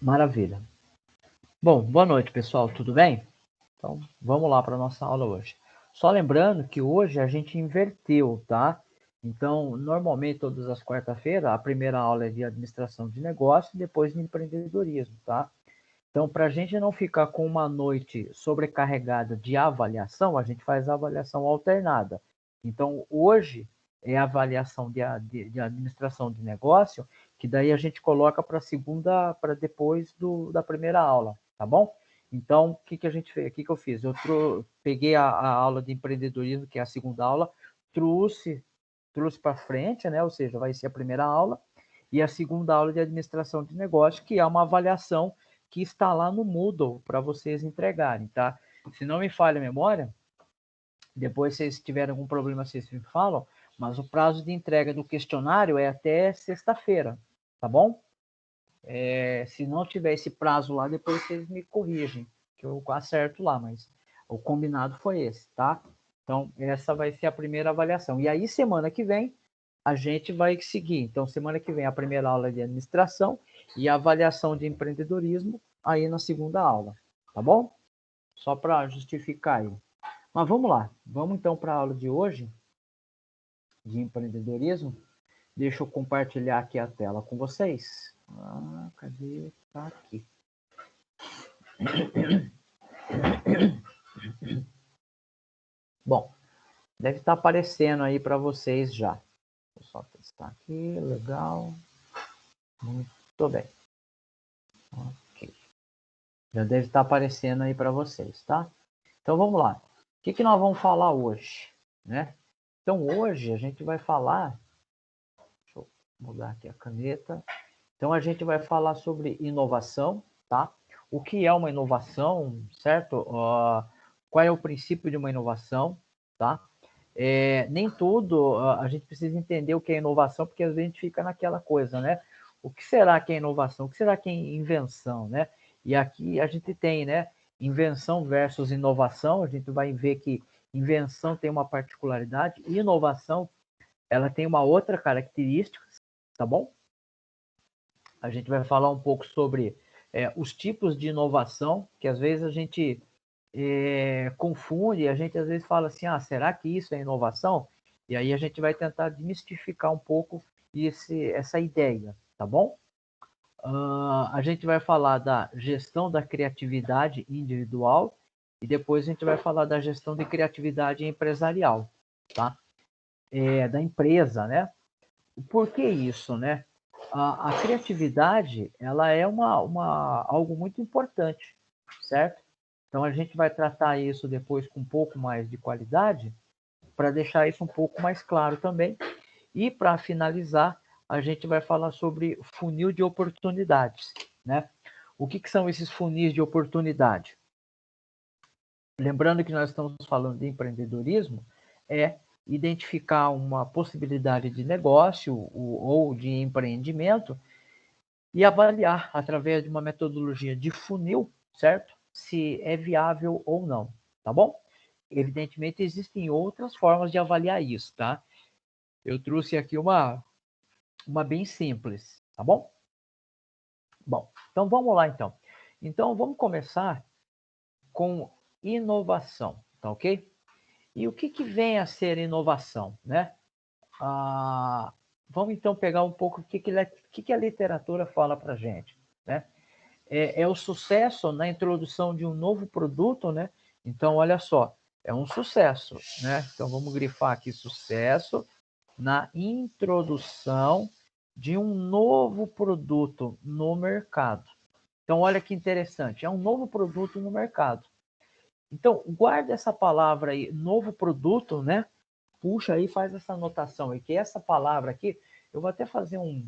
Maravilha. Bom, boa noite, pessoal, tudo bem? Então, vamos lá para a nossa aula hoje. Só lembrando que hoje a gente inverteu, tá? Então, normalmente, todas as quarta-feiras, a primeira aula é de administração de negócio e depois de empreendedorismo, tá? Então, para a gente não ficar com uma noite sobrecarregada de avaliação, a gente faz a avaliação alternada. Então, hoje é a avaliação de administração de negócio, que daí a gente coloca para segunda, para depois da primeira aula, tá bom? Então, o que a gente fez? O que eu fiz? Eu peguei a aula de empreendedorismo, que é a segunda aula, trouxe para frente, né? Ou seja, vai ser a primeira aula, e a segunda aula de administração de negócio, que é uma avaliação que está lá no Moodle para vocês entregarem, tá? Se não me falha a memória, depois se vocês tiverem algum problema, vocês me falam, mas o prazo de entrega do questionário é até sexta-feira, tá bom? Se não tiver esse prazo lá, depois vocês me corrigem, que eu acerto lá, mas o combinado foi esse, tá? Então, essa vai ser a primeira avaliação. E aí, semana que vem, a gente vai seguir. Então, semana que vem, a primeira aula de administração e a avaliação de empreendedorismo aí na segunda aula, tá bom? Só para justificar aí. Mas vamos lá. Vamos então para a aula de hoje de empreendedorismo. Deixa eu compartilhar aqui a tela com vocês. Cadê? Tá aqui. Bom, deve estar aparecendo aí para vocês já. Vou só testar aqui, legal. Muito bem. Ok. Já deve estar aparecendo aí para vocês, tá? Então vamos lá. O que nós vamos falar hoje, né? Então hoje a gente vai falar. Deixa eu mudar aqui a caneta. Então a gente vai falar sobre inovação, tá? O que é uma inovação, certo? Qual é o princípio de uma inovação, tá? Nem tudo a gente precisa entender o que é inovação, porque às vezes a gente fica naquela coisa, né? O que será que é inovação? O que será que é invenção, né? E aqui a gente tem, né? Invenção versus inovação. A gente vai ver que invenção tem uma particularidade e inovação ela tem uma outra característica, tá bom? A gente vai falar um pouco sobre os tipos de inovação, que às vezes a gente confunde, a gente às vezes fala assim, será que isso é inovação? E aí a gente vai tentar desmistificar um pouco essa ideia, tá bom? A gente vai falar da gestão da criatividade individual e depois a gente vai falar da gestão de criatividade empresarial, tá? Da empresa, né? Por que isso, né? A criatividade, ela é algo muito importante, certo? Então a gente vai tratar isso depois com um pouco mais de qualidade, para deixar isso um pouco mais claro também. E para finalizar, a gente vai falar sobre funil de oportunidades, né? O que são esses funis de oportunidade? Lembrando que nós estamos falando de empreendedorismo, é identificar uma possibilidade de negócio ou de empreendimento e avaliar através de uma metodologia de funil, certo? Se é viável ou não, tá bom? Evidentemente, existem outras formas de avaliar isso, tá? Eu trouxe aqui uma bem simples, tá bom? Bom, então vamos lá então. Então vamos começar com inovação, tá ok? E o que vem a ser inovação, né? Vamos então pegar um pouco o que a literatura fala para a gente, né? É o sucesso na introdução de um novo produto, né? Então, olha só, é um sucesso, né? Então, vamos grifar aqui sucesso na introdução de um novo produto no mercado. Então, olha que interessante, é um novo produto no mercado. Então, guarda essa palavra aí, novo produto, né? Puxa aí, faz essa anotação aí, que essa palavra aqui, eu vou até fazer um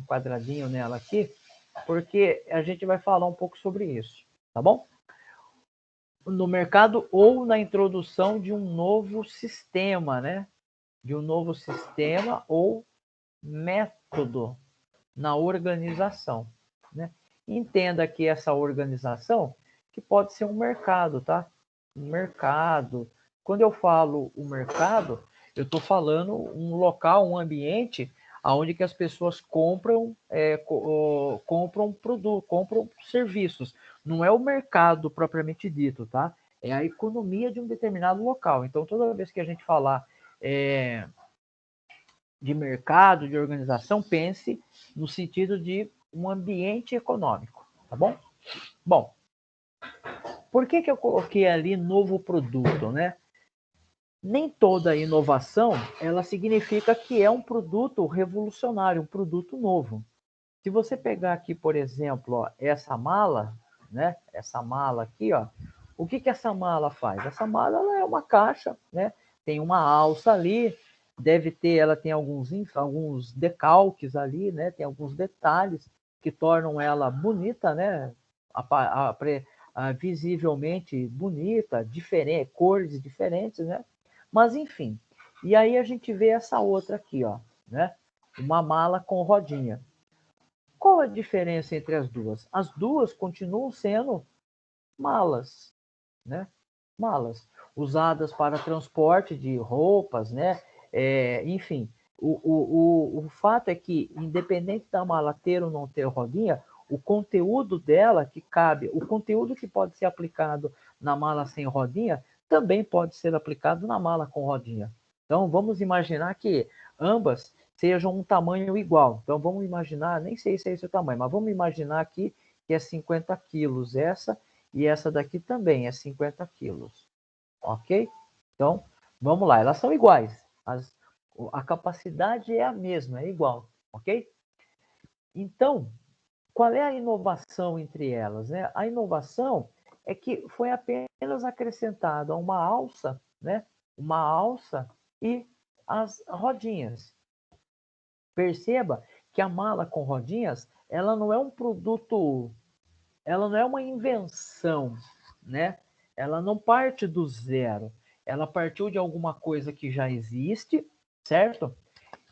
quadradinho nela aqui, porque a gente vai falar um pouco sobre isso, tá bom? No mercado ou na introdução de um novo sistema, né? De um novo sistema ou método na organização, né? Entenda que essa organização que pode ser um mercado, tá? Um mercado. Quando eu falo o mercado, eu estou falando um local, um ambiente aonde que as pessoas compram, compram produto, compram serviços. Não é o mercado propriamente dito, tá? É a economia de um determinado local. Então, toda vez que a gente falar de mercado, de organização, pense no sentido de um ambiente econômico, tá bom? Bom, por que eu coloquei ali novo produto, né? Nem toda inovação, ela significa que é um produto revolucionário, um produto novo. Se você pegar aqui, por exemplo, ó, essa mala, né? Essa mala aqui, ó. O que essa mala faz? Essa mala ela é uma caixa, né? Tem uma alça ali, deve ter, ela tem alguns decalques ali, né? Tem alguns detalhes que tornam ela bonita, né? Visivelmente bonita, diferente, cores diferentes, né? Mas enfim. E aí a gente vê essa outra aqui, ó, né? Uma mala com rodinha. Qual a diferença entre as duas? As duas continuam sendo malas, né? Malas usadas para transporte de roupas, né? Enfim, o fato é que, independente da mala ter ou não ter rodinha, o conteúdo dela que cabe, o conteúdo que pode ser aplicado na mala sem rodinha, também pode ser aplicado na mala com rodinha. Então, vamos imaginar que ambas sejam um tamanho igual. Então, vamos imaginar, nem sei se é esse o tamanho, mas vamos imaginar aqui que é 50 quilos essa, e essa daqui também é 50 quilos, ok? Então, vamos lá, elas são iguais, a capacidade é a mesma, é igual, ok? Então, qual é a inovação entre elas, né? A inovação é que foi apenas acrescentada uma alça, né? Uma alça e as rodinhas. Perceba que a mala com rodinhas, ela não é um produto, ela não é uma invenção, né? Ela não parte do zero. Ela partiu de alguma coisa que já existe, certo?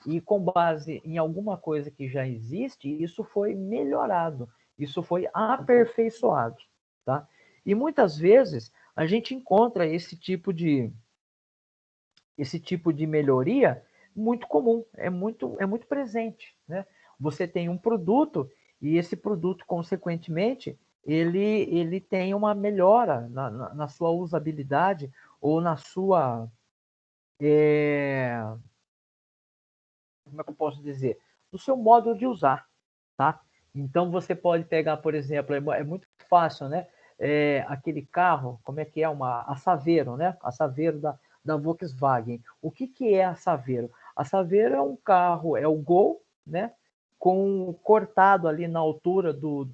E com base em alguma coisa que já existe, isso foi melhorado, isso foi aperfeiçoado, tá? E muitas vezes a gente encontra esse tipo de melhoria muito comum, é muito presente, né? Você tem um produto e esse produto, consequentemente, ele tem uma melhora na sua usabilidade ou na sua, como é que eu posso dizer? No seu modo de usar, tá? Então você pode pegar, por exemplo, é muito fácil, né? Aquele carro, como é que é? A Saveiro, né? A Saveiro da Volkswagen. O que é a Saveiro? A Saveiro é um carro, é o Gol, né? Cortado ali na altura do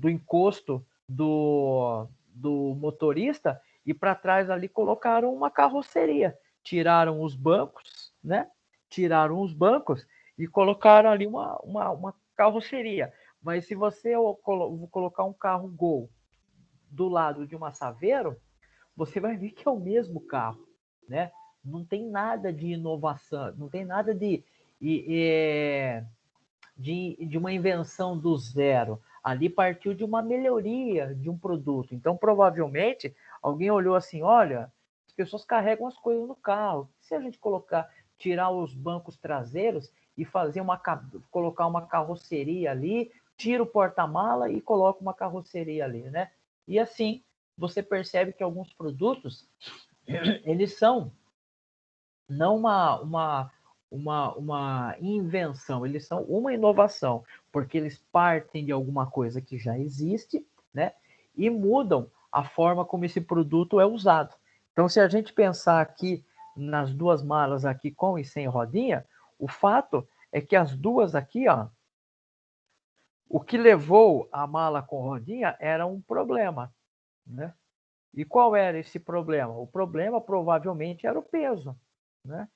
encosto do motorista e para trás ali colocaram uma carroceria. Tiraram os bancos, né? Tiraram os bancos e colocaram ali uma carroceria. Mas se você colocar um carro Gol do lado de uma Saveiro, você vai ver que é o mesmo carro, né? Não tem nada de inovação, não tem nada de uma invenção do zero. Ali partiu de uma melhoria de um produto. Então, provavelmente, alguém olhou assim, olha, as pessoas carregam as coisas no carro. Se a gente tirar os bancos traseiros e colocar uma carroceria ali, tira o porta-mala e coloca uma carroceria ali, né? E assim, você percebe que alguns produtos, eles são não uma invenção, eles são uma inovação, porque eles partem de alguma coisa que já existe, né? E mudam a forma como esse produto é usado. Então, se a gente pensar aqui nas duas malas aqui com e sem rodinha, o fato é que as duas aqui, ó, o que levou a mala com rodinha era um problema, né? E qual era esse problema? O problema provavelmente era o peso, né?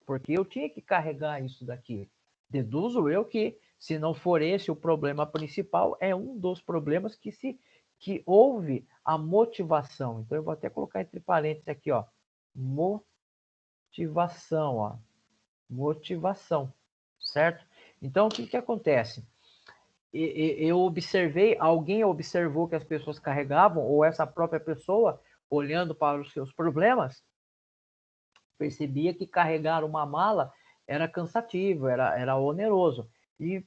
Porque eu tinha que carregar isso daqui. Deduzo eu que, se não for esse o problema principal, é um dos problemas que houve a motivação. Então, eu vou até colocar entre parênteses aqui, ó. Motivação, ó. Motivação, certo? Então, o que acontece? Eu observei, alguém observou que as pessoas carregavam, ou essa própria pessoa, olhando para os seus problemas, percebia que carregar uma mala era cansativo, era oneroso. E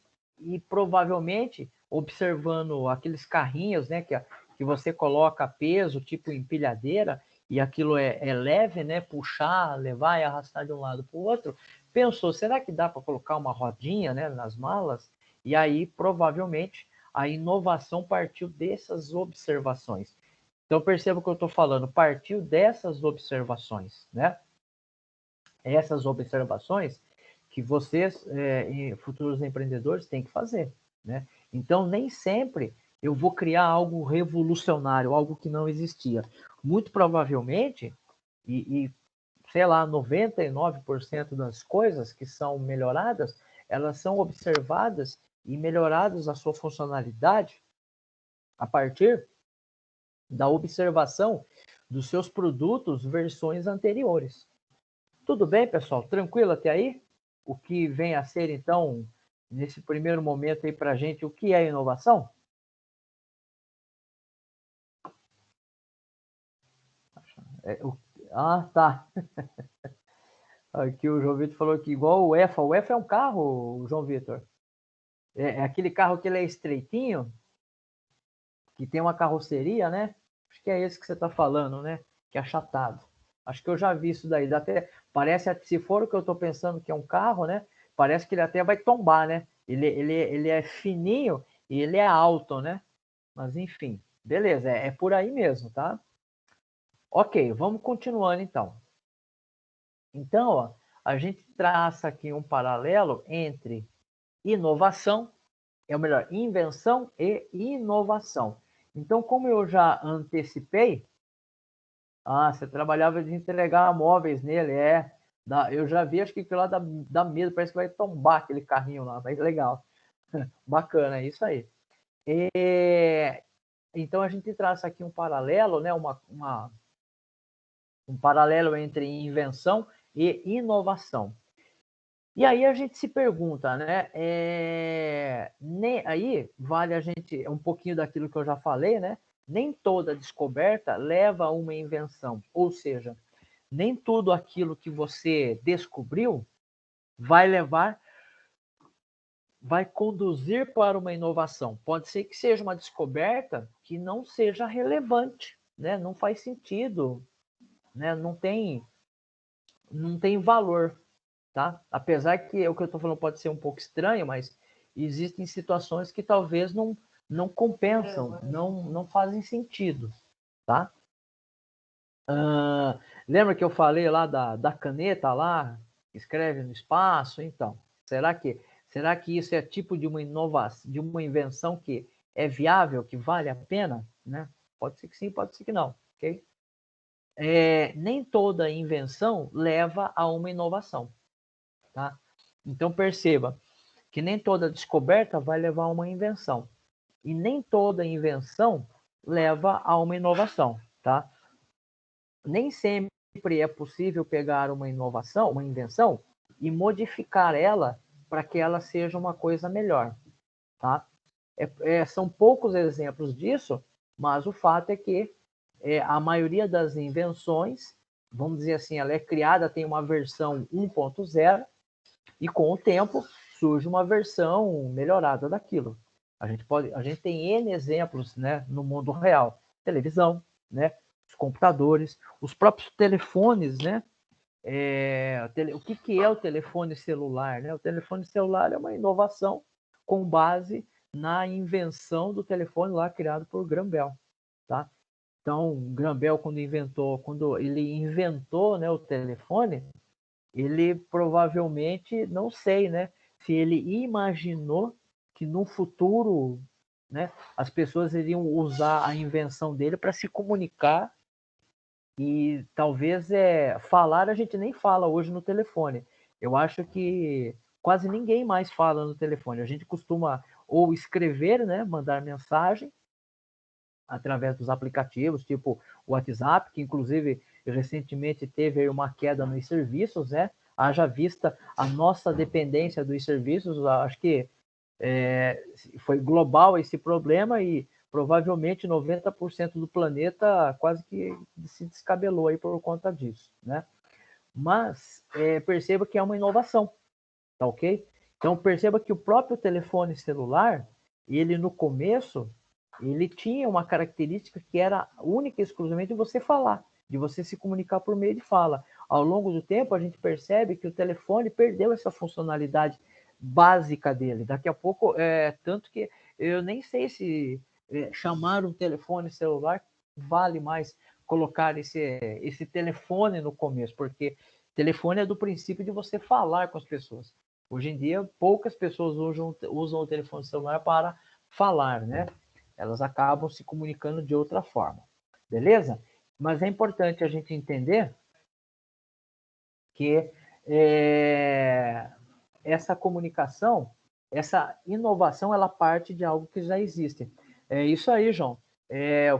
provavelmente, observando aqueles carrinhos, né, que você coloca peso, tipo empilhadeira, e aquilo é leve, né, puxar, levar e arrastar de um lado para o outro, pensou, será que dá para colocar uma rodinha, né, nas malas? E aí, provavelmente, a inovação partiu dessas observações. Então, perceba o que eu estou falando, partiu dessas observações, né? Essas observações que vocês, futuros empreendedores, têm que fazer, né? Então, nem sempre eu vou criar algo revolucionário, algo que não existia. Muito provavelmente, e sei lá, 99% das coisas que são melhoradas, elas são observadas e melhoradas a sua funcionalidade a partir da observação dos seus produtos versões anteriores. Tudo bem, pessoal? Tranquilo até aí? O que vem a ser, então, nesse primeiro momento aí para a gente, o que é inovação? Tá. Aqui o João Vitor falou que igual o EFA. O EFA é um carro, João Vitor? É aquele carro que ele é estreitinho, que tem uma carroceria, né? Acho que é esse que você está falando, né? Que é achatado. Acho que eu já vi isso daí. Até, parece, se for o que eu estou pensando que é um carro, né? Parece que ele até vai tombar, né? Ele é fininho e ele é alto, né? Mas enfim, beleza, é por aí mesmo, tá? Ok, vamos continuando então. Então, ó, a gente traça aqui um paralelo entre inovação, ou melhor, invenção e inovação. Então, como eu já antecipei, você trabalhava de entregar móveis nele, eu já vi, acho que lá dá medo, parece que vai tombar aquele carrinho lá, mas legal. Bacana, é isso aí. Então a gente traça aqui um paralelo, né? Um paralelo entre invenção e inovação. E aí a gente se pergunta, né? Aí vale a gente um pouquinho daquilo que eu já falei, né? Nem toda descoberta leva a uma invenção, ou seja, nem tudo aquilo que você descobriu vai conduzir para uma inovação. Pode ser que seja uma descoberta que não seja relevante, né? Não faz sentido, né? Não tem valor, tá? Apesar que o que eu estou falando pode ser um pouco estranho, mas existem situações que talvez não compensam, não fazem sentido, tá? Lembra que eu falei lá da caneta lá, que escreve no espaço? Então, será que isso é tipo de uma inovação, de uma invenção que é viável, que vale a pena, né? Pode ser que sim, pode ser que não, ok? Nem toda invenção leva a uma inovação, tá? Então perceba que nem toda descoberta vai levar a uma invenção e nem toda invenção leva a uma inovação, tá? Nem sempre é possível pegar uma inovação, uma invenção e modificar ela para que ela seja uma coisa melhor, tá? São poucos exemplos disso, mas o fato é que a maioria das invenções, vamos dizer assim, ela é criada, tem uma versão 1.0 e com o tempo surge uma versão melhorada daquilo. A gente tem N exemplos, né, no mundo real. Televisão, né, os computadores, os próprios telefones, né? O que é o telefone celular? Né? O telefone celular é uma inovação com base na invenção do telefone lá criado por Graham Bell, tá? Então, Graham Bell, quando ele inventou, né, o telefone, ele provavelmente, não sei, né, se ele imaginou que no futuro, né, as pessoas iriam usar a invenção dele para se comunicar e talvez falar a gente nem fala hoje no telefone. Eu acho que quase ninguém mais fala no telefone. A gente costuma ou escrever, né, mandar mensagem através dos aplicativos, tipo o WhatsApp, que inclusive recentemente teve aí uma queda nos serviços, né? Haja vista a nossa dependência dos serviços, acho que foi global esse problema e provavelmente 90% do planeta quase que se descabelou aí por conta disso, né? Mas perceba que é uma inovação, tá ok? Então perceba que o próprio telefone celular, ele no começo, ele tinha uma característica que era única e exclusivamente de você falar, de você se comunicar por meio de fala. Ao longo do tempo, a gente percebe que o telefone perdeu essa funcionalidade básica dele. Daqui a pouco, tanto que eu nem sei se chamar um telefone celular vale mais colocar esse telefone no começo, porque telefone é do princípio de você falar com as pessoas. Hoje em dia, poucas pessoas usam o telefone celular para falar, né? Elas acabam se comunicando de outra forma, beleza? Mas é importante a gente entender que essa comunicação, essa inovação, ela parte de algo que já existe. É isso aí, João.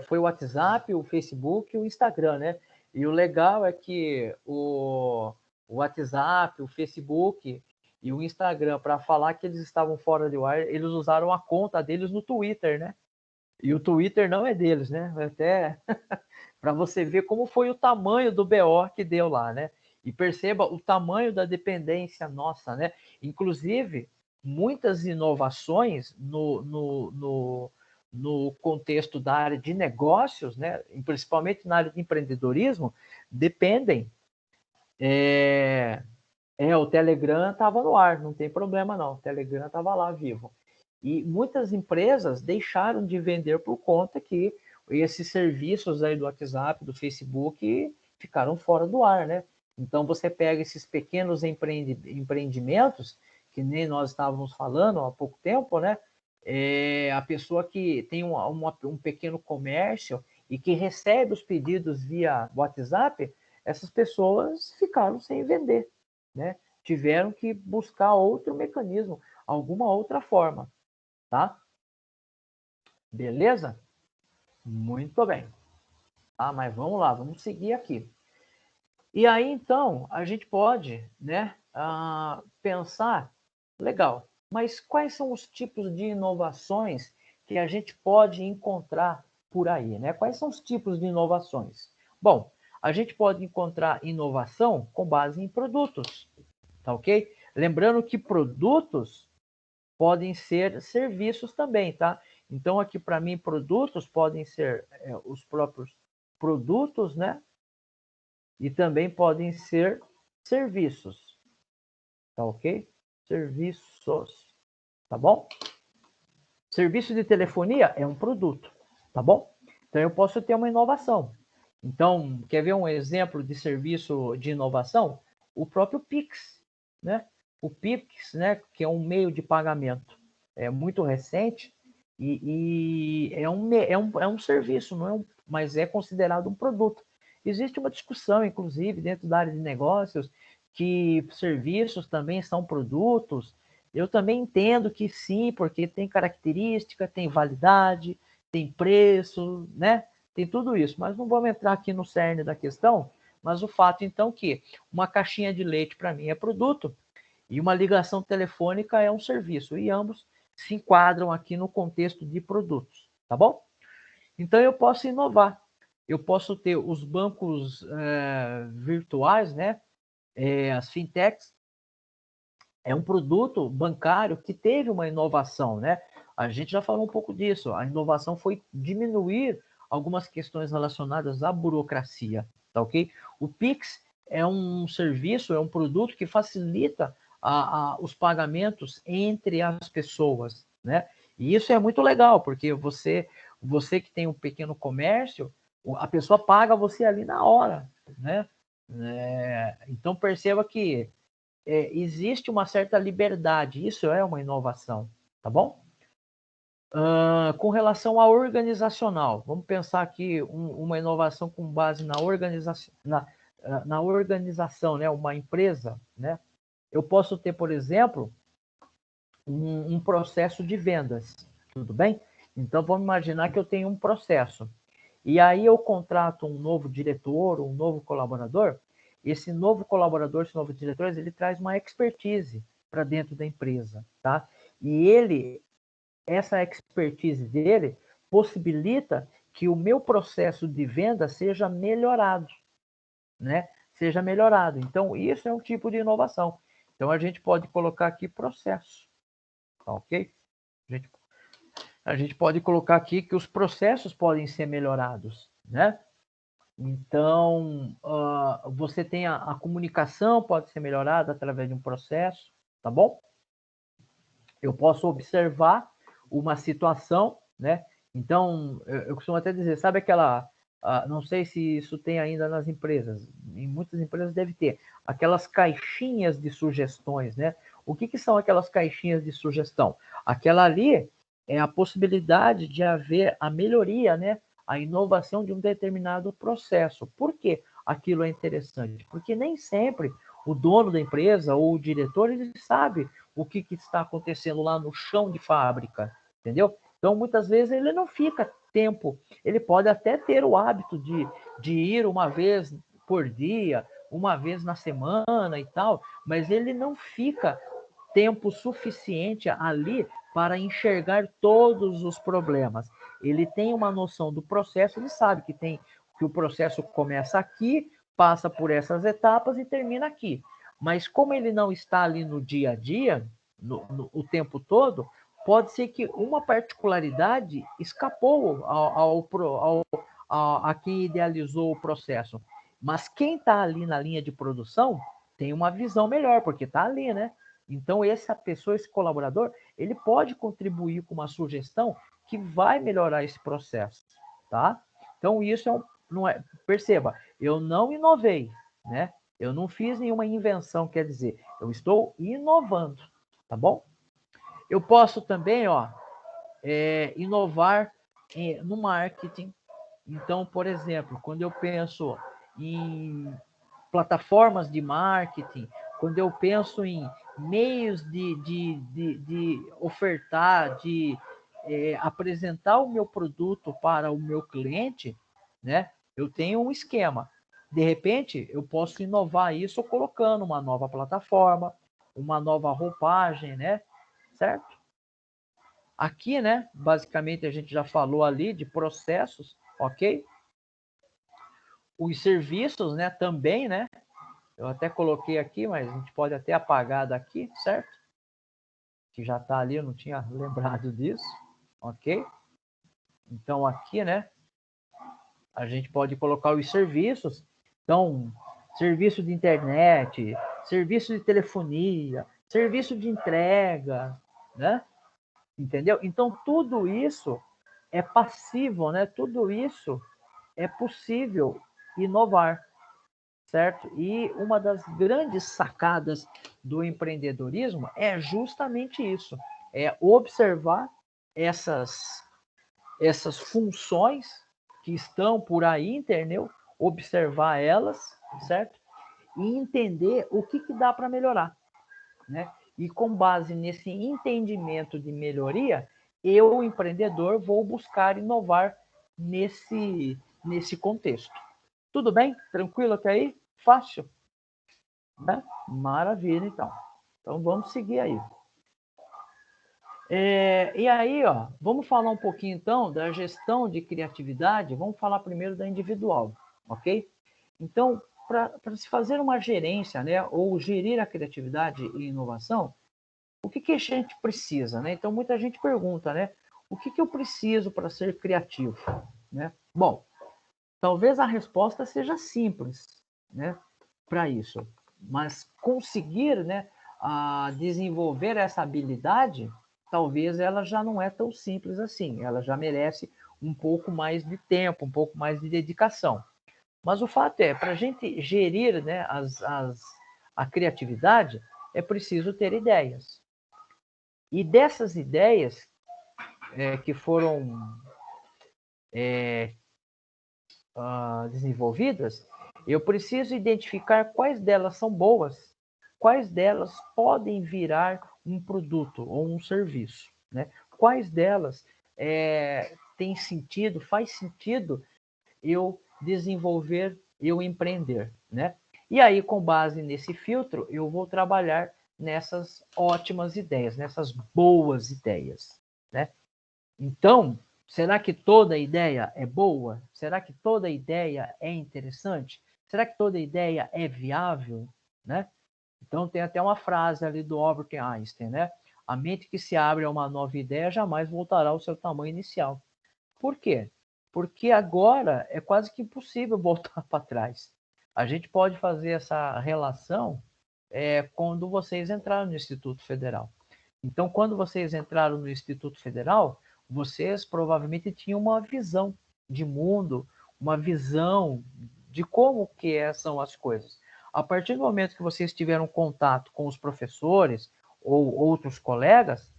Foi o WhatsApp, o Facebook e o Instagram, né? E o legal é que o WhatsApp, o Facebook e o Instagram, para falar que eles estavam fora do ar, eles usaram a conta deles no Twitter, né? E o Twitter não é deles, né? Até para você ver como foi o tamanho do BO que deu lá, né? E perceba o tamanho da dependência nossa, né? Inclusive, muitas inovações no contexto da área de negócios, né? Principalmente na área de empreendedorismo, dependem. O Telegram estava no ar, não tem problema não. O Telegram estava lá vivo. E muitas empresas deixaram de vender por conta que esses serviços aí do WhatsApp, do Facebook, ficaram fora do ar, né? Então você pega esses pequenos empreendimentos, que nem nós estávamos falando há pouco tempo, né? A pessoa que tem um pequeno comércio e que recebe os pedidos via WhatsApp, essas pessoas ficaram sem vender, né? Tiveram que buscar outro mecanismo, alguma outra forma, tá? Beleza? Muito bem. Mas vamos lá, vamos seguir aqui. E aí, então, a gente pode, né, pensar, legal, mas quais são os tipos de inovações que a gente pode encontrar por aí, né? Quais são os tipos de inovações? Bom, a gente pode encontrar inovação com base em produtos, tá ok? Lembrando que produtos podem ser serviços também, tá? Então, aqui para mim, produtos podem ser os próprios produtos, né? E também podem ser serviços, tá ok? Serviços, tá bom? Serviço de telefonia é um produto, tá bom? Então, eu posso ter uma inovação. Então, quer ver um exemplo de serviço de inovação? O próprio Pix, né? O Pix, né, que é um meio de pagamento muito recente e é um serviço, não é mas é considerado um produto. Existe uma discussão, inclusive, dentro da área de negócios, que serviços também são produtos. Eu também entendo que sim, porque tem característica, tem validade, tem preço, né? Tem tudo isso, mas não vamos entrar aqui no cerne da questão, mas o fato então que uma caixinha de leite para mim é produto e uma ligação telefônica é um serviço, e ambos se enquadram aqui no contexto de produtos, tá bom? Então eu posso inovar, eu posso ter os bancos virtuais, né? As fintechs, é um produto bancário que teve uma inovação, né? A gente já falou um pouco disso. A inovação foi diminuir algumas questões relacionadas à burocracia, tá ok? O Pix é um serviço, é um produto que facilita os pagamentos entre as pessoas, né? E isso é muito legal, porque você que tem um pequeno comércio, a pessoa paga você ali na hora, né? Então perceba que existe uma certa liberdade, isso é uma inovação, tá bom? Com relação à organizacional, vamos pensar aqui uma inovação com base na organização, na organização, né? Uma empresa, né? Eu posso ter, por exemplo, um processo de vendas, tudo bem? Então vamos imaginar que eu tenho um processo e aí eu contrato um novo diretor, um novo colaborador. Esse novo colaborador, esse novo diretor, ele traz uma expertise para dentro da empresa, tá? E essa expertise dele possibilita que o meu processo de venda seja melhorado, né? Seja melhorado. Então, isso é um tipo de inovação. Então, a gente pode colocar aqui processo, tá ok? A gente pode colocar aqui que os processos podem ser melhorados, né? Então, você tem a comunicação pode ser melhorada através de um processo, tá bom? Eu posso observar uma situação, né? Então, eu costumo até dizer, sabe aquela, não sei se isso tem ainda nas empresas, em muitas empresas deve ter, aquelas caixinhas de sugestões, né? O que, que são aquelas caixinhas de sugestão? Aquela ali é a possibilidade de haver a melhoria, né? A inovação de um determinado processo. Por que aquilo é interessante? Porque nem sempre o dono da empresa ou o diretor ele sabe o que, que está acontecendo lá no chão de fábrica, entendeu? Então, muitas vezes, ele não fica tempo, ele pode até ter o hábito de ir uma vez por dia, uma vez na semana e tal, mas ele não fica tempo suficiente ali para enxergar todos os problemas. Ele tem uma noção do processo, ele sabe que o processo começa aqui, passa por essas etapas e termina aqui. Mas como ele não está ali no dia a dia, o tempo todo, pode ser que uma particularidade escapou a quem idealizou o processo. Mas quem está ali na linha de produção tem uma visão melhor, porque está ali, né? Então, essa pessoa, esse colaborador, ele pode contribuir com uma sugestão que vai melhorar esse processo, tá? Então, isso não é... Perceba, eu não inovei, né? Eu não fiz nenhuma invenção, quer dizer, eu estou inovando, tá bom? Eu posso também, inovar no marketing. Então, por exemplo, quando eu penso em plataformas de marketing, quando eu penso em meios de ofertar, de apresentar o meu produto para o meu cliente, né? Eu tenho um esquema. De repente, eu posso inovar isso colocando uma nova plataforma, uma nova roupagem, né? Certo? Aqui, né? Basicamente, a gente já falou ali de processos, ok? Os serviços, né? Também, né? Eu até coloquei aqui, mas a gente pode até apagar daqui, certo? Que já está ali, eu não tinha lembrado disso, ok? Então, aqui, né? A gente pode colocar os serviços. Então, serviço de internet, serviço de telefonia, serviço de entrega, né? Entendeu? Então, tudo isso é passível, né? Tudo isso é possível inovar, certo? E uma das grandes sacadas do empreendedorismo é justamente isso, é observar essas funções que estão por aí, entendeu? Observar elas, certo? E entender o que dá para melhorar, né? E com base nesse entendimento de melhoria, eu, empreendedor, vou buscar inovar nesse contexto. Tudo bem? Tranquilo até aí? Fácil? Né? Maravilha, então. Então, vamos seguir aí. E aí, vamos falar um pouquinho, então, da gestão de criatividade. Vamos falar primeiro da individual, ok? Então, para se fazer uma gerência, né, ou gerir a criatividade e inovação, o que a gente precisa, né? Então, muita gente pergunta, né? O que eu preciso para ser criativo, né? Bom, talvez a resposta seja simples, né? Para isso, mas conseguir, né, desenvolver essa habilidade, talvez ela já não é tão simples assim. Ela já merece um pouco mais de tempo, um pouco mais de dedicação. Mas o fato é, para a gente gerir, né, a criatividade, é preciso ter ideias. E dessas ideias que foram desenvolvidas, eu preciso identificar quais delas são boas, quais delas podem virar um produto ou um serviço, né? Quais delas tem sentido, faz sentido eu desenvolver, eu empreender, né? E aí, com base nesse filtro, eu vou trabalhar nessas ótimas ideias, nessas boas ideias, né? Então, será que toda ideia é boa? Será que toda ideia é interessante? Será que toda ideia é viável, né? Então tem até uma frase ali do Albert Einstein, né? A mente que se abre a uma nova ideia jamais voltará ao seu tamanho inicial. Por quê? Porque agora é quase que impossível voltar para trás. A gente pode fazer essa relação quando vocês entraram no Instituto Federal. Então, quando vocês entraram no Instituto Federal, vocês provavelmente tinham uma visão de mundo, uma visão de como que são as coisas. A partir do momento que vocês tiveram contato com os professores ou outros colegas,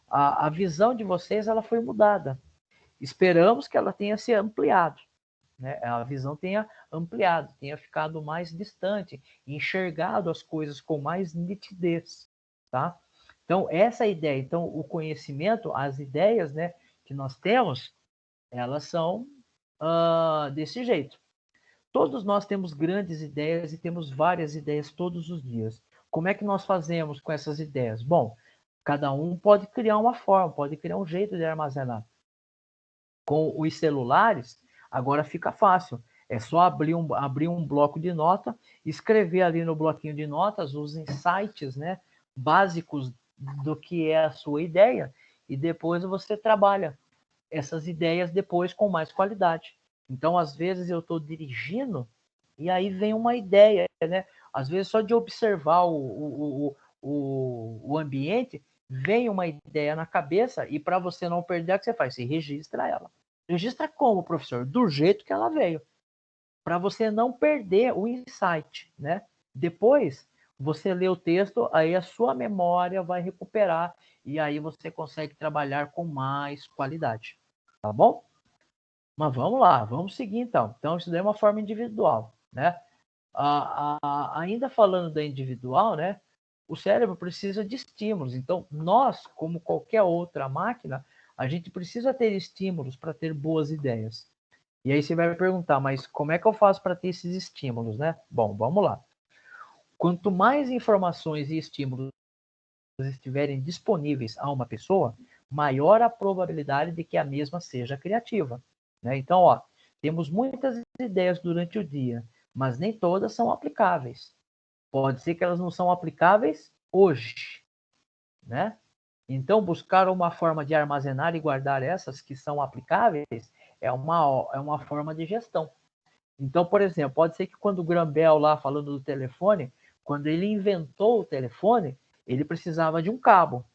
a visão de vocês ela foi mudada. Esperamos que ela tenha se ampliado, né? A visão tenha ampliado, tenha ficado mais distante, enxergado as coisas com mais nitidez, tá? Então, essa ideia, então, o conhecimento, as ideias, né, que nós temos, elas são desse jeito. Todos nós temos grandes ideias e temos várias ideias todos os dias. Como é que nós fazemos com essas ideias? Bom, cada um pode criar uma forma, pode criar um jeito de armazenar. Com os celulares, agora fica fácil. É só abrir um bloco de nota, escrever ali no bloquinho de notas os insights, né, básicos do que é a sua ideia, e depois você trabalha essas ideias depois com mais qualidade. Então, às vezes, eu estou dirigindo e aí vem uma ideia, né? Às vezes, só de observar o ambiente, vem uma ideia na cabeça e para você não perder, o que você faz? Você registra ela. Registra como, professor? Do jeito que ela veio. Para você não perder o insight, né? Depois, você lê o texto, aí a sua memória vai recuperar e aí você consegue trabalhar com mais qualidade. Tá bom? Mas vamos lá, vamos seguir então. Então, isso daí é uma forma individual, né? Ainda falando da individual, né? O cérebro precisa de estímulos. Então, nós, como qualquer outra máquina, a gente precisa ter estímulos para ter boas ideias. E aí você vai me perguntar, mas como é que eu faço para ter esses estímulos, né? Bom, vamos lá. Quanto mais informações e estímulos estiverem disponíveis a uma pessoa, maior a probabilidade de que a mesma seja criativa, né? Então, ó, temos muitas ideias durante o dia, mas nem todas são aplicáveis. Pode ser que elas não são aplicáveis hoje, né? Então, buscar uma forma de armazenar e guardar essas que são aplicáveis é uma forma de gestão. Então, por exemplo, pode ser que quando o Graham lá falando do telefone, quando ele inventou o telefone, ele precisava de um cabo.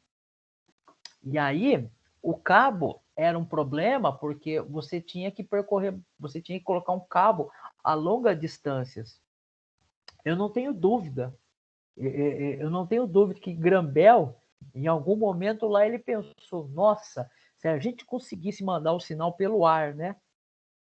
E aí, o cabo era um problema porque você tinha que percorrer, você tinha que colocar um cabo a longas distâncias. Eu não tenho dúvida, eu não tenho dúvida que Graham, em algum momento lá, ele pensou: nossa, se a gente conseguisse mandar o sinal pelo ar, né?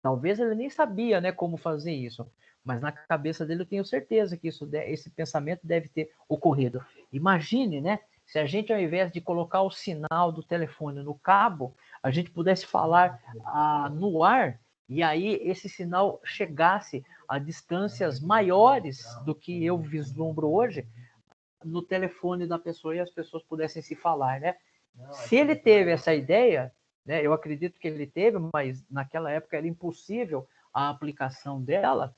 Talvez ele nem sabia, né, como fazer isso, mas na cabeça dele eu tenho certeza que esse pensamento deve ter ocorrido. Imagine, né, se a gente, ao invés de colocar o sinal do telefone no cabo, a gente pudesse falar no ar e aí esse sinal chegasse a distâncias maiores do que eu vislumbro hoje no telefone da pessoa e as pessoas pudessem se falar, né? Se ele teve essa ideia, né, eu acredito que ele teve, mas naquela época era impossível a aplicação dela.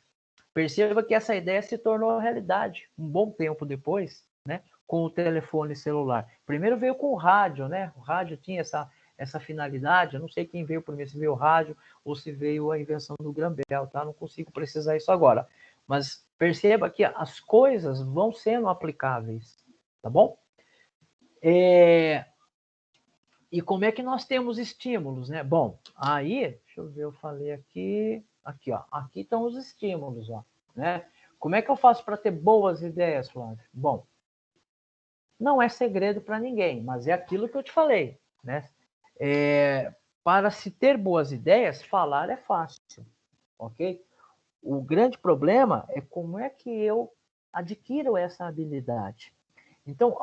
Perceba que essa ideia se tornou realidade um bom tempo depois, né, com o telefone celular. Primeiro veio com o rádio, né? O rádio tinha essa finalidade. Eu não sei quem veio primeiro, se veio o rádio ou se veio a invenção do Graham, tá? Não consigo precisar isso agora. Mas perceba que as coisas vão sendo aplicáveis, tá bom? E como é que nós temos estímulos, né? Bom, aí, deixa eu ver, eu falei aqui, ó, aqui estão os estímulos, ó, né? Como é que eu faço para ter boas ideias, Flávio? Bom, não é segredo para ninguém, mas é aquilo que eu te falei, né? Para se ter boas ideias, falar é fácil, ok? O grande problema é como é que eu adquiro essa habilidade. Então,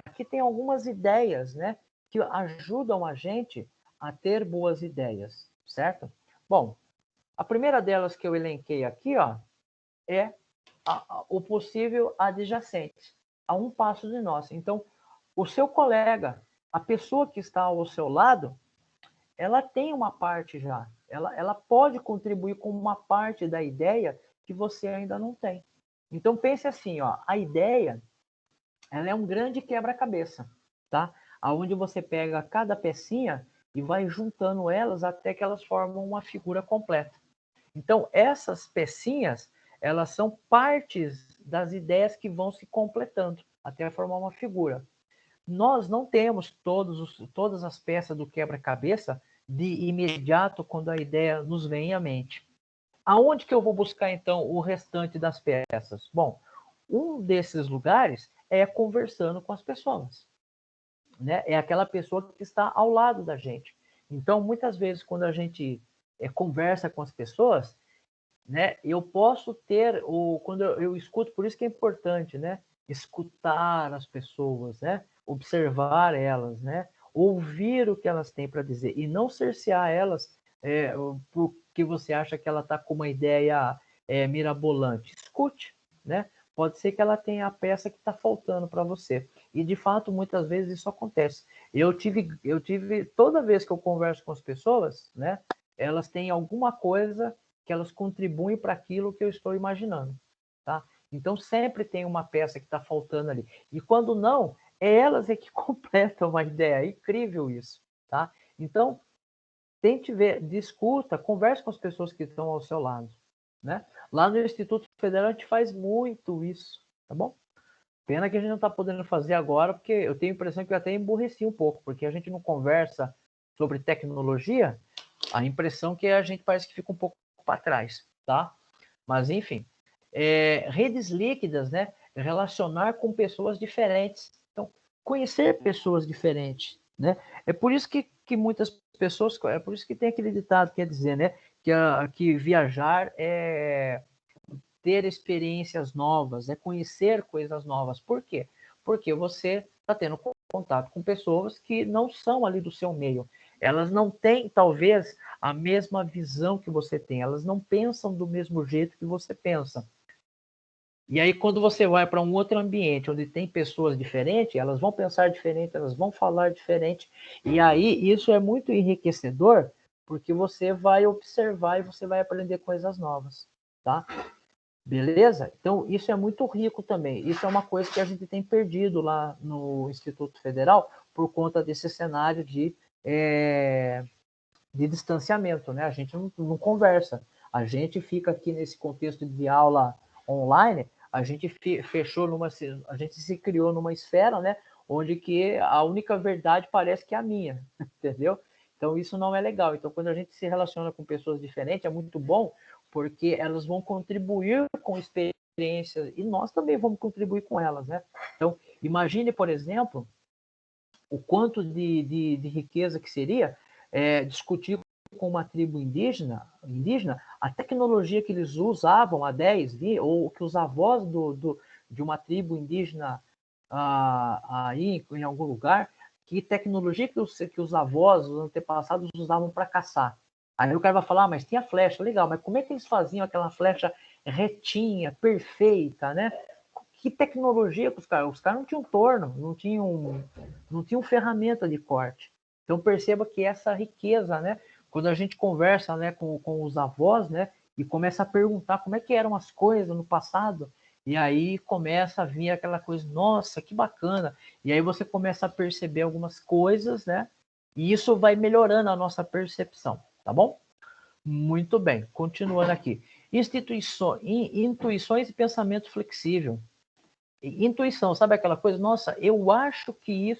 aqui tem algumas ideias, né, que ajudam a gente a ter boas ideias, certo? Bom, a primeira delas que eu elenquei aqui, ó, é o possível adjacente, a um passo de nós. Então, o seu colega, a pessoa que está ao seu lado, ela tem uma parte já. Ela pode contribuir com uma parte da ideia que você ainda não tem. Então pense assim, ó, a ideia, ela é um grande quebra-cabeça, tá? Aonde você pega cada pecinha e vai juntando elas até que elas formam uma figura completa. Então, essas pecinhas, elas são partes das ideias que vão se completando até formar uma figura. Nós não temos todas as peças do quebra-cabeça de imediato quando a ideia nos vem à mente. Aonde que eu vou buscar, então, o restante das peças? Bom, um desses lugares é conversando com as pessoas, né? É aquela pessoa que está ao lado da gente. Então, muitas vezes, quando a gente conversa com as pessoas, né? Eu posso ter quando eu escuto, por isso que é importante, né? Escutar as pessoas, né? Observar elas, né? Ouvir o que elas têm para dizer e não cercear elas porque você acha que ela está com uma ideia mirabolante. Escute, né? Pode ser que ela tenha a peça que está faltando para você. E de fato, muitas vezes isso acontece. Eu tive toda vez que eu converso com as pessoas, né? Elas têm alguma coisa que elas contribuem para aquilo que eu estou imaginando, tá? Então sempre tem uma peça que está faltando ali. E quando não, é elas que completam uma ideia. É incrível isso, tá? Então tente ver, discuta, converse com as pessoas que estão ao seu lado, né? Lá no Instituto Federal a gente faz muito isso, tá bom? Pena que a gente não está podendo fazer agora, porque eu tenho a impressão que eu até emburreci um pouco, porque a gente não conversa sobre tecnologia, a impressão que a gente parece que fica um pouco para trás, tá? Mas enfim, redes líquidas, né? Relacionar com pessoas diferentes. Então, conhecer pessoas diferentes, né? É por isso que muitas pessoas, é por isso que tem aquele ditado que quer dizer, né? Que viajar é ter experiências novas, é conhecer coisas novas. Por quê? Porque você está tendo contato com pessoas que não são ali do seu meio. Elas não têm, talvez, a mesma visão que você tem. Elas não pensam do mesmo jeito que você pensa. E aí, quando você vai para um outro ambiente onde tem pessoas diferentes, elas vão pensar diferente, elas vão falar diferente. E aí, isso é muito enriquecedor, porque você vai observar e você vai aprender coisas novas, tá? Beleza? Então, isso é muito rico também. Isso é uma coisa que a gente tem perdido lá no Instituto Federal por conta desse cenário de distanciamento, né? A gente não conversa. A gente fica aqui nesse contexto de aula online, a gente fechou a gente se criou numa esfera, né? Onde que a única verdade parece que é a minha, entendeu? Então isso não é legal. Então quando a gente se relaciona com pessoas diferentes é muito bom porque elas vão contribuir com experiências e nós também vamos contribuir com elas, né? Então imagine, por exemplo, o quanto de riqueza que seria discutir com uma tribo indígena a tecnologia que eles usavam há 10, 20, ou que os avós de uma tribo indígena aí em algum lugar, que tecnologia que os avós, os antepassados usavam para caçar. Aí o cara vai falar, mas tinha flecha, legal, mas como é que eles faziam aquela flecha retinha, perfeita, né? Que tecnologia que os caras não tinham torno, não tinham ferramenta de corte. Então perceba que essa riqueza, né? Quando a gente conversa, né, com os avós, né, e começa a perguntar como é que eram as coisas no passado, e aí começa a vir aquela coisa, nossa, que bacana. E aí você começa a perceber algumas coisas, né? E isso vai melhorando a nossa percepção, tá bom? Muito bem, continuando aqui. Intuições e pensamento flexível. Intuição, sabe aquela coisa? Nossa, eu acho que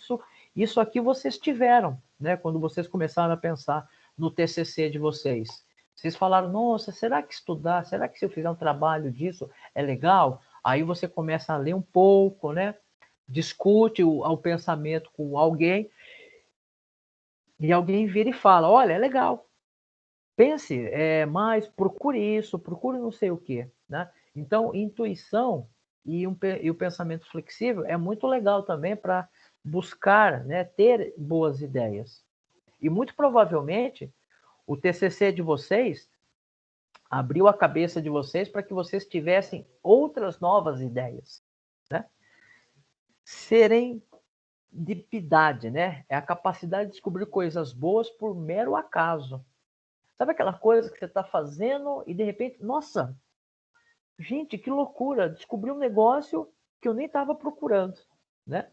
isso aqui vocês tiveram, né? Quando vocês começaram a pensar no TCC de vocês. Vocês falaram, nossa, será que estudar, será que se eu fizer um trabalho disso é legal? Aí você começa a ler um pouco, né? Discute o pensamento com alguém e alguém vira e fala, olha, é legal, pense mais, procure isso, procure não sei o quê, né? Então, intuição e o pensamento flexível é muito legal também para buscar, né, ter boas ideias. E muito provavelmente o TCC de vocês abriu a cabeça de vocês para que vocês tivessem outras novas ideias, né? Serendipidade, né? É a capacidade de descobrir coisas boas por mero acaso. Sabe aquela coisa que você está fazendo e de repente, nossa, Gente, que loucura! Descobri um negócio que eu nem estava procurando, né?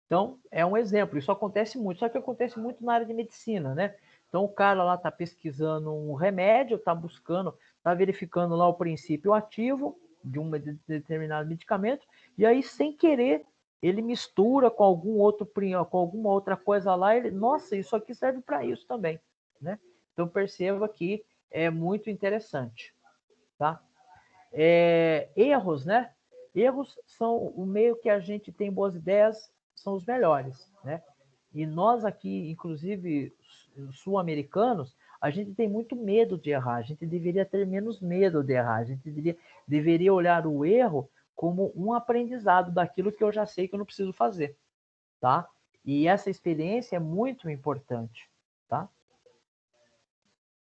Então, é um exemplo. Isso acontece muito, só que acontece muito na área de medicina, né? Então, o cara lá está pesquisando um remédio, está buscando, está verificando lá o princípio ativo de um determinado medicamento, e aí, sem querer, ele mistura com com alguma outra coisa lá, ele, nossa, isso aqui serve para isso também, né? Então, perceba que é muito interessante, tá? Erros, né? Erros são o meio que a gente tem boas ideias, são os melhores, né? E nós aqui, inclusive sul-americanos, a gente tem muito medo de errar. A gente deveria ter menos medo de errar. A gente deveria olhar o erro como um aprendizado daquilo que eu já sei que eu não preciso fazer, tá? E essa experiência é muito importante, tá?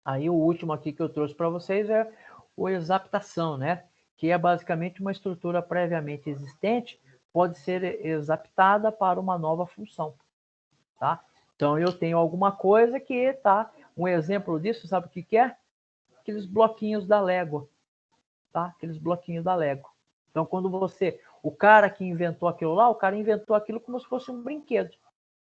Aí o último aqui que eu trouxe para vocês é o exaptação, né? Que é basicamente uma estrutura previamente existente, pode ser exaptada para uma nova função, tá? Então eu tenho alguma coisa que tá, um exemplo disso, sabe o que que é? Aqueles bloquinhos da Lego, tá? Aqueles bloquinhos da Lego. Então quando o cara que inventou aquilo lá, o cara inventou aquilo como se fosse um brinquedo.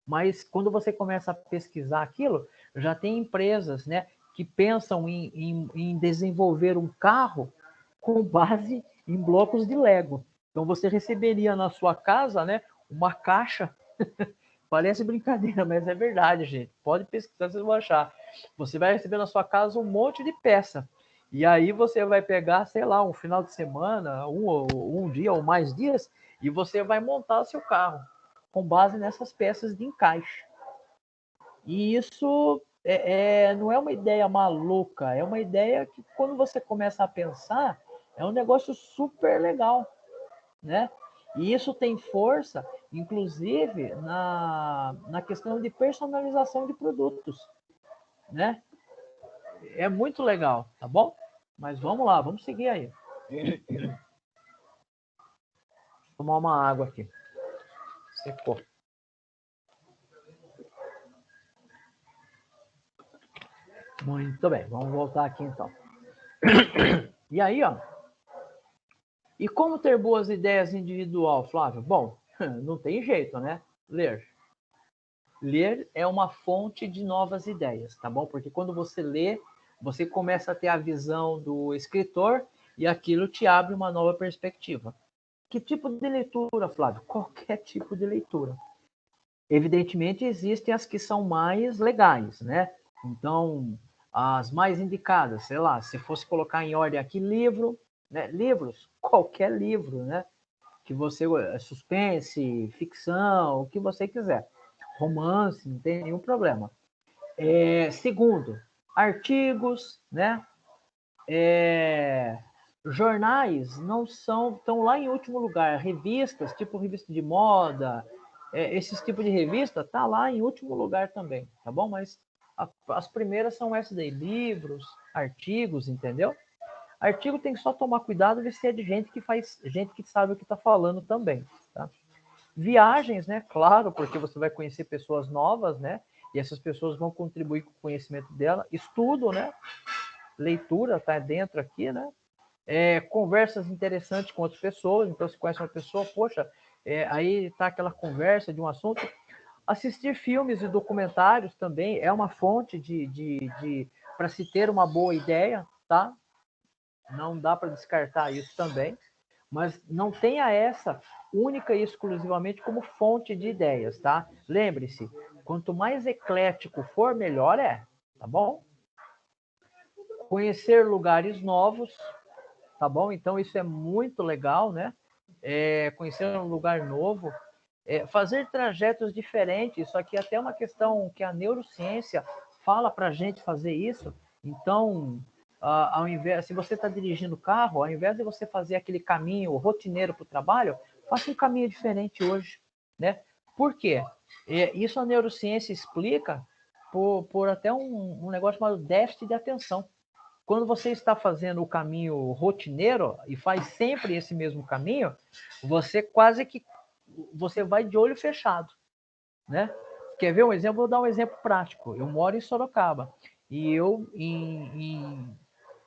Mas quando você começa a pesquisar aquilo, já tem empresas, né, que pensam em desenvolver um carro com base em blocos de Lego. Então você receberia na sua casa, né, uma caixa. Parece brincadeira, mas é verdade, gente. Pode pesquisar, vocês vão achar. Você vai receber na sua casa um monte de peça. E aí você vai pegar, sei lá, um final de semana, um dia ou mais dias, e você vai montar seu carro com base nessas peças de encaixe. E isso não é uma ideia maluca, é uma ideia que quando você começa a pensar, é um negócio super legal, né? E isso tem força, inclusive, na questão de personalização de produtos, né? É muito legal, tá bom? Mas vamos lá, vamos seguir aí. Vou tomar uma água aqui. Secou. Muito bem, vamos voltar aqui então. E aí, ó. E como ter boas ideias individual, Flávio? Bom, não tem jeito, né? Ler. Ler é uma fonte de novas ideias, tá bom? Porque quando você lê, você começa a ter a visão do escritor e aquilo te abre uma nova perspectiva. Que tipo de leitura, Flávio? Qualquer tipo de leitura. Evidentemente, existem as que são mais legais, né? Então, as mais indicadas, sei lá, se fosse colocar em ordem aqui, né? Livros, qualquer livro, né? Que você, suspense, ficção, o que você quiser. Romance, não tem nenhum problema. Segundo, artigos, né? Jornais não são, estão lá em último lugar. Revistas, tipo revista de moda, esses tipos de revista, tá lá em último lugar também, tá bom? Mas as primeiras são essas daí, livros, artigos, entendeu? Artigo tem que só tomar cuidado ver se é de gente que sabe o que está falando também, tá? Viagens, né? Claro, porque você vai conhecer pessoas novas, né? E essas pessoas vão contribuir com o conhecimento dela. Estudo, né? Leitura tá dentro aqui, né? Conversas interessantes com outras pessoas. Então, se conhece uma pessoa, poxa, aí tá aquela conversa de um assunto. Assistir filmes e documentários também é uma fonte para se ter uma boa ideia, tá? Não dá para descartar isso também, mas não tenha essa única e exclusivamente como fonte de ideias, tá? Lembre-se, quanto mais eclético for, melhor é, tá bom? Conhecer lugares novos, tá bom? Então isso é muito legal, né? Conhecer um lugar novo, fazer trajetos diferentes, isso aqui é até uma questão que a neurociência fala para a gente fazer isso. Então, ao invés, se você está dirigindo o carro, ao invés de você fazer aquele caminho rotineiro para o trabalho, faça um caminho diferente hoje, né? Por quê? Isso a neurociência explica por até um negócio chamado déficit de atenção. Quando você está fazendo o caminho rotineiro e faz sempre esse mesmo caminho, você quase que você vai de olho fechado, né? Quer ver um exemplo? Vou dar um exemplo prático. Eu moro em Sorocaba e eu,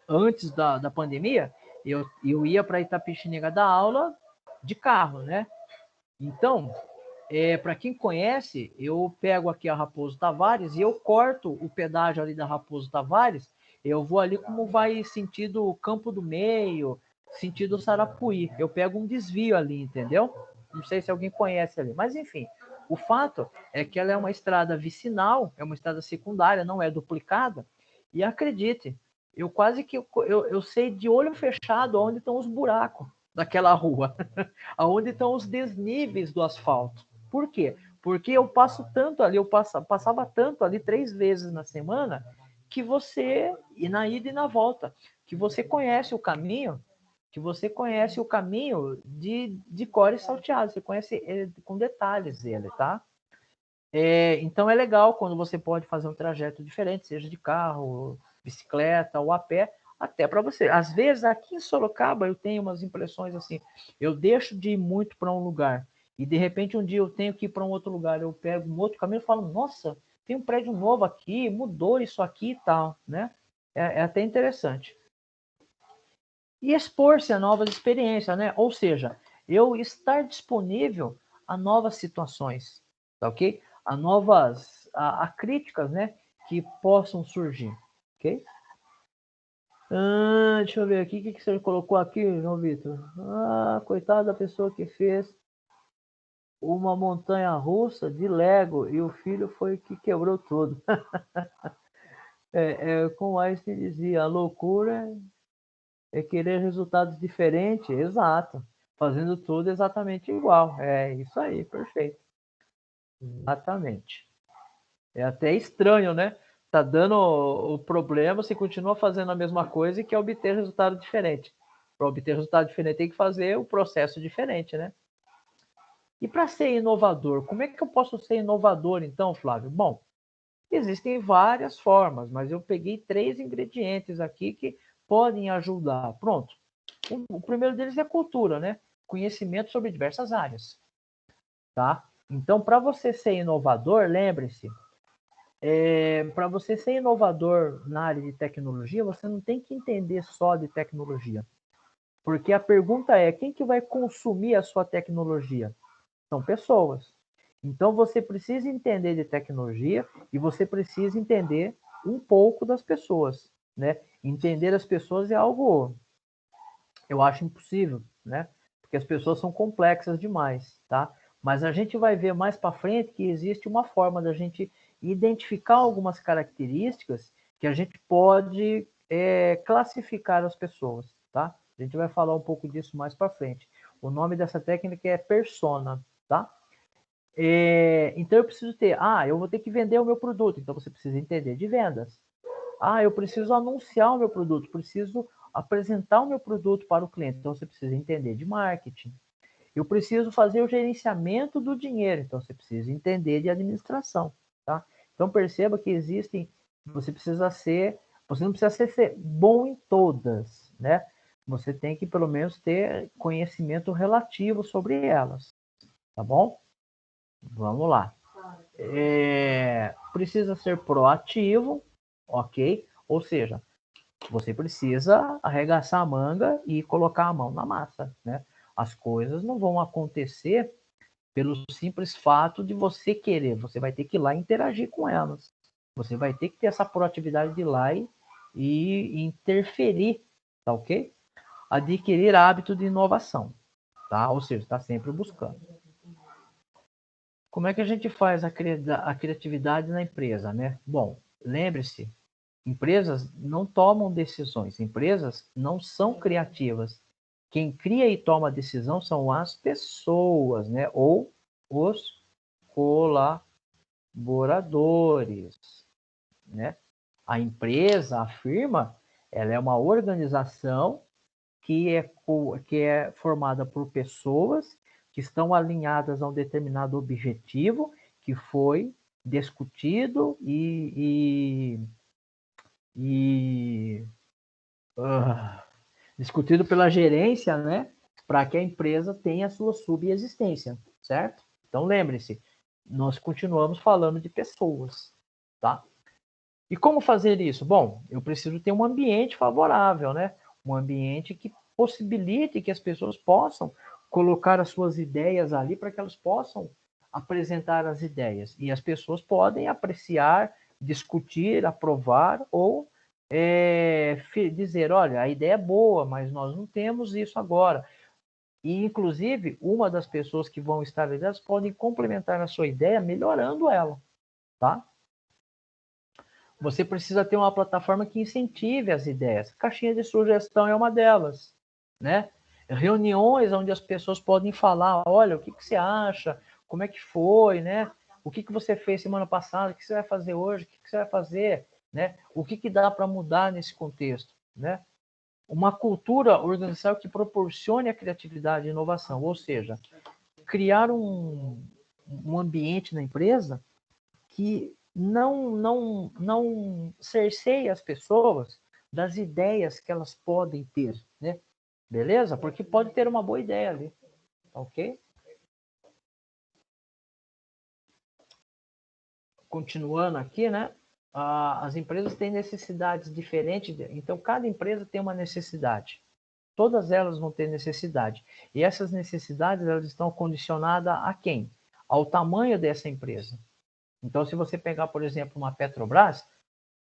antes da pandemia, eu ia para Itapetininga dar aula de carro, né? Então, para quem conhece, eu pego aqui a Raposo Tavares e eu corto o pedágio ali da Raposo Tavares, eu vou ali como vai sentido Campo do Meio, sentido Sarapuí. Eu pego um desvio ali, entendeu? Não sei se alguém conhece ali, mas enfim. O fato é que ela é uma estrada vicinal, é uma estrada secundária, não é duplicada. E acredite, eu quase que eu sei de olho fechado onde estão os buracos daquela rua, aonde estão os desníveis do asfalto. Por quê? Porque eu passo tanto ali, passava tanto ali 3 vezes na semana, que você, e na ida e na volta, que você conhece o caminho, de cor e salteado, você conhece ele com detalhes ele, tá? Então é legal quando você pode fazer um trajeto diferente, seja de carro, bicicleta ou a pé, até para você. Às vezes aqui em Sorocaba eu tenho umas impressões assim, eu deixo de ir muito para um lugar e de repente um dia eu tenho que ir para um outro lugar, eu pego um outro caminho e falo, nossa, tem um prédio novo aqui, mudou isso aqui e tal, né? É até interessante. E expor-se a novas experiências, né? Ou seja, eu estar disponível a novas situações, tá ok? A críticas, né? Que possam surgir, ok? Deixa eu ver aqui, o que você colocou aqui, João Vitor? Coitada da pessoa que fez uma montanha russa de Lego e o filho foi que quebrou tudo. Como Einstein dizia, a loucura é querer resultados diferentes, exato. Fazendo tudo exatamente igual. É isso aí, perfeito. Exatamente. É até estranho, né? Tá dando o problema, você continua fazendo a mesma coisa e quer obter resultado diferente. Para obter resultado diferente, tem que fazer o processo diferente, né? E para ser inovador, como é que eu posso ser inovador, então, Flávio? Bom, existem várias formas, mas eu peguei 3 ingredientes aqui que podem ajudar. Pronto. O primeiro deles é cultura, né? Conhecimento sobre diversas áreas, tá? Então, para você ser inovador, lembre-se, para você ser inovador na área de tecnologia, você não tem que entender só de tecnologia. Porque a pergunta é, quem que vai consumir a sua tecnologia? São pessoas. Então, você precisa entender de tecnologia e você precisa entender um pouco das pessoas, né? Entender as pessoas é algo, eu acho impossível, né? Porque as pessoas são complexas demais, tá? Mas a gente vai ver mais para frente que existe uma forma da gente identificar algumas características que a gente pode classificar as pessoas, tá? A gente vai falar um pouco disso mais para frente. O nome dessa técnica é persona, tá? Então eu preciso ter, eu vou ter que vender o meu produto, então você precisa entender de vendas. Eu preciso anunciar o meu produto, preciso apresentar o meu produto para o cliente, então você precisa entender de marketing. Eu preciso fazer o gerenciamento do dinheiro, então você precisa entender de administração, tá? Então perceba que existem, você não precisa ser bom em todas, né? Você tem que pelo menos ter conhecimento relativo sobre elas, tá bom? Vamos lá. Precisa ser proativo, ok? Ou seja, você precisa arregaçar a manga e colocar a mão na massa, né? As coisas não vão acontecer pelo simples fato de você querer. Você vai ter que ir lá e interagir com elas. Você vai ter que ter essa proatividade de ir lá e interferir, tá ok? Adquirir hábito de inovação, tá? Ou seja, está sempre buscando. Como é que a gente faz a criatividade na empresa, né? Bom, lembre-se, empresas não tomam decisões, empresas não são criativas. Quem cria e toma decisão são as pessoas, né? Ou os colaboradores, né? A empresa, a firma, ela é uma organização que é formada por pessoas que estão alinhadas a um determinado objetivo que foi discutido e discutido pela gerência, né, para que a empresa tenha a sua subsistência, certo? Então lembre-se, nós continuamos falando de pessoas, tá? E como fazer isso? Bom, eu preciso ter um ambiente favorável, né? Um ambiente que possibilite que as pessoas possam colocar as suas ideias ali para que elas possam apresentar as ideias. E as pessoas podem apreciar, discutir, aprovar ou dizer, olha, a ideia é boa, mas nós não temos isso agora. E, inclusive, uma das pessoas que vão estar ali, elas podem complementar a sua ideia melhorando ela, tá? Você precisa ter uma plataforma que incentive as ideias. Caixinha de sugestão é uma delas, né? Reuniões onde as pessoas podem falar, olha, o que você acha? Como é que foi, né? O que você fez semana passada? O que você vai fazer hoje? O que você vai fazer? Né? O que dá para mudar nesse contexto, né? Uma cultura organizacional que proporcione a criatividade e inovação, ou seja, criar um ambiente na empresa que não cerceie as pessoas das ideias que elas podem ter, né? Beleza? Porque pode ter uma boa ideia ali, ok? Continuando aqui, né? As empresas têm necessidades diferentes, então cada empresa tem uma necessidade. Todas elas vão ter necessidade. E essas necessidades, elas estão condicionadas a quem? Ao tamanho dessa empresa. Então, se você pegar, por exemplo, uma Petrobras,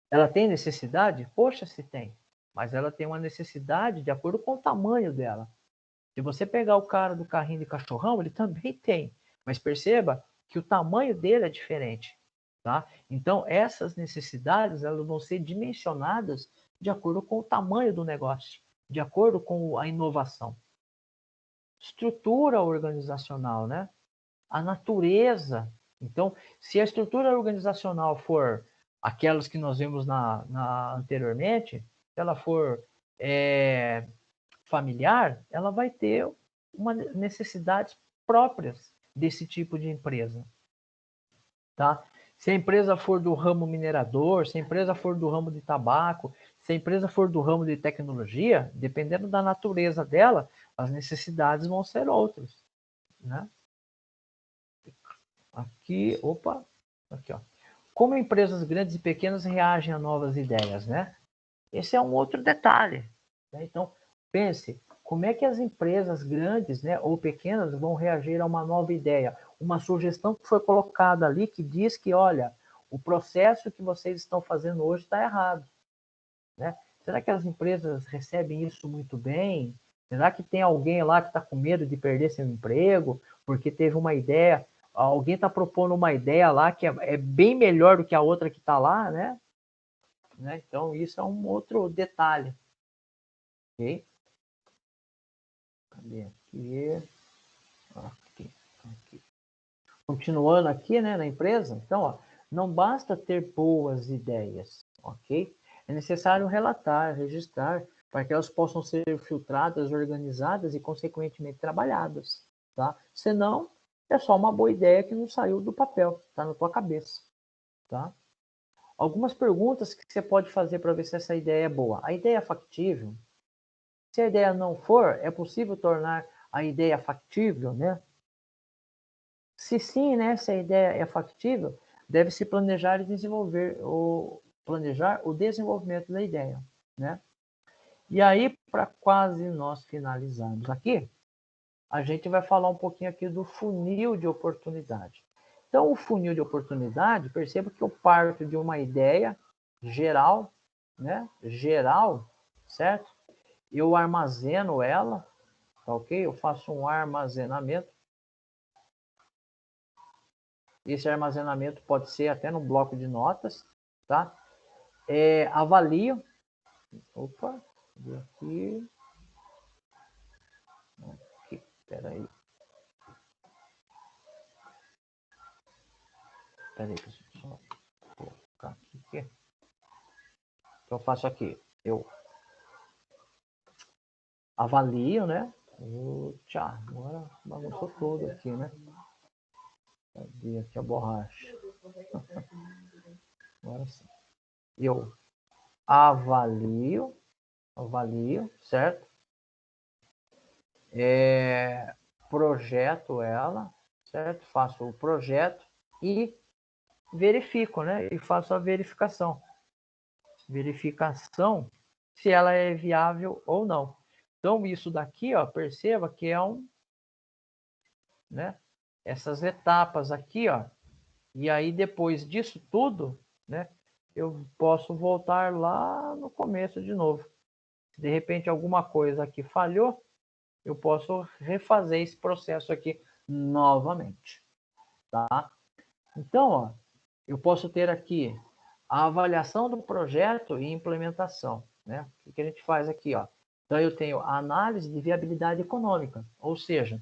ela tem necessidade? Poxa, se tem. Mas ela tem uma necessidade de acordo com o tamanho dela. Se você pegar o cara do carrinho de cachorrão, ele também tem. Mas perceba que o tamanho dele é diferente. Tá? Então, essas necessidades elas vão ser dimensionadas de acordo com o tamanho do negócio, de acordo com a inovação. Estrutura organizacional, né? A natureza. Então, se a estrutura organizacional for aquelas que nós vimos anteriormente, se ela for familiar, ela vai ter uma necessidades próprias desse tipo de empresa, tá? Se a empresa for do ramo minerador, se a empresa for do ramo de tabaco, se a empresa for do ramo de tecnologia, dependendo da natureza dela, as necessidades vão ser outras, né? Aqui, opa, aqui, ó. Como empresas grandes e pequenas reagem a novas ideias, né? Esse é um outro detalhe, né? Então, pense, como é que as empresas grandes, né, ou pequenas vão reagir a uma nova ideia? Uma sugestão que foi colocada ali que diz que, olha, o processo que vocês estão fazendo hoje está errado, né? Será que as empresas recebem isso muito bem? Será que tem alguém lá que está com medo de perder seu emprego porque teve uma ideia? Alguém está propondo uma ideia lá que é bem melhor do que a outra que está lá, né? Então, isso é um outro detalhe. Ok? Cadê aqui? Aqui. Continuando aqui, né, na empresa. Então, ó, não basta ter boas ideias, ok? É necessário relatar, registrar, para que elas possam ser filtradas, organizadas e, consequentemente, trabalhadas, tá? Senão, é só uma boa ideia que não saiu do papel, tá na tua cabeça, tá? Algumas perguntas que você pode fazer para ver se essa ideia é boa. A ideia é factível? Se a ideia não for, é possível tornar a ideia factível, né? Se sim, né, se a ideia é factível, deve-se planejar e desenvolver planejar o desenvolvimento da ideia, né? E aí, para quase nós finalizarmos aqui, a gente vai falar um pouquinho aqui do funil de oportunidade. Então, o funil de oportunidade, perceba que eu parto de uma ideia geral, né? Geral, certo? Eu armazeno ela, tá ok? Eu faço um armazenamento. Esse armazenamento pode ser até no bloco de notas, tá? Avalio. Opa, aqui. Aqui, peraí. Peraí, pessoal. Vou colocar aqui. Então, eu faço aqui. Eu avalio, né? Tchau, agora bagunçou todo aqui, né? Cadê aqui a borracha? Agora sim. Eu avalio, certo? Projeto ela, certo? Faço o projeto e verifico, né? E faço a verificação. Verificação se ela é viável ou não. Então, isso daqui, ó, perceba que é né, essas etapas aqui, ó, e aí depois disso tudo, né, eu posso voltar lá no começo de novo. Se de repente alguma coisa aqui falhou, eu posso refazer esse processo aqui novamente, tá? Então, ó, eu posso ter aqui a avaliação do projeto e implementação, né? O que a gente faz aqui, ó? Então, eu tenho a análise de viabilidade econômica, ou seja,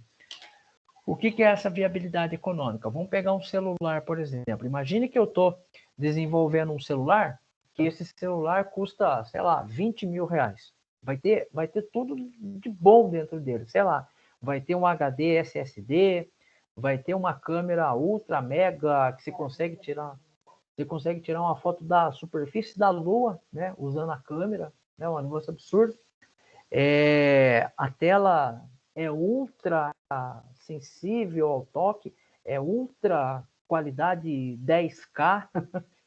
o que é essa viabilidade econômica? Vamos pegar um celular, por exemplo. Imagine que eu estou desenvolvendo um celular, que esse celular custa, sei lá, 20 mil reais. Vai ter tudo de bom dentro dele, sei lá. Vai ter um HD SSD, vai ter uma câmera ultra mega que você consegue tirar uma foto da superfície da Lua, né, usando a câmera, né, um negócio absurdo. A tela é ultra sensível ao toque, é ultra qualidade 10K,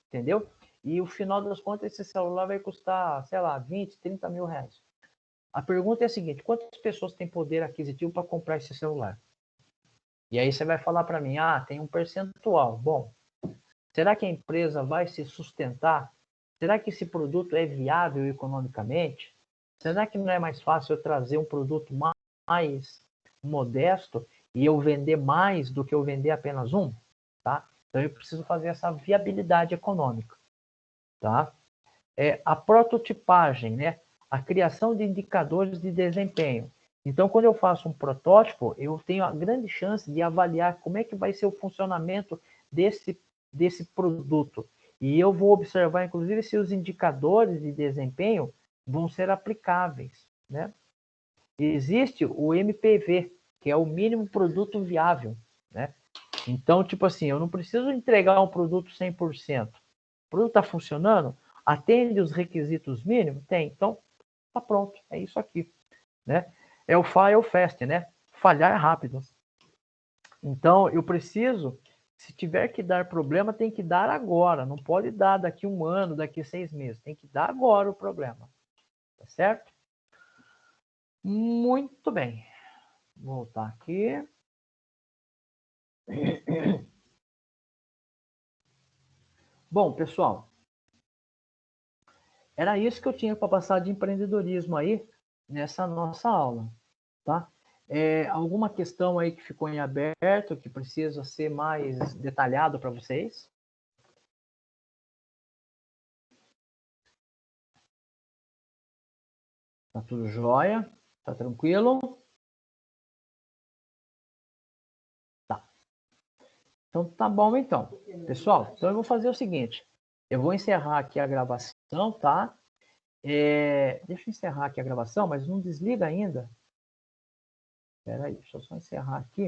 entendeu? E o final das contas, esse celular vai custar, sei lá, 20, 30 mil reais. A pergunta é a seguinte: quantas pessoas têm poder aquisitivo para comprar esse celular? E aí você vai falar para mim, tem um percentual. Bom, será que a empresa vai se sustentar? Será que esse produto é viável economicamente? Será que não é mais fácil eu trazer um produto mais modesto e eu vender mais do que eu vender apenas um? Tá? Então eu preciso fazer essa viabilidade econômica. Tá? A prototipagem, né? A criação de indicadores de desempenho. Então, quando eu faço um protótipo, eu tenho a grande chance de avaliar como é que vai ser o funcionamento desse produto. E eu vou observar, inclusive, se os indicadores de desempenho vão ser aplicáveis, né? Existe o MPV, que é o mínimo produto viável, né? Então, tipo assim, eu não preciso entregar um produto 100%. O produto está funcionando? Atende os requisitos mínimos? Tem. Então, tá pronto. É isso aqui, né? É o fail fast, né? Falhar rápido. Então, eu preciso, se tiver que dar problema, tem que dar agora. Não pode dar daqui 1 ano, daqui 6 meses. Tem que dar agora o problema. Tá certo? Muito bem. Vou voltar aqui. Bom, pessoal, era isso que eu tinha para passar de empreendedorismo aí nessa nossa aula, tá? Alguma questão aí que ficou em aberto, que precisa ser mais detalhado para vocês? Tá tudo jóia? Tá tranquilo? Tá. Então tá bom então. Pessoal, então eu vou fazer o seguinte. Eu vou encerrar aqui a gravação, tá? Deixa eu encerrar aqui a gravação, mas não desliga ainda. Espera aí, deixa eu só encerrar aqui.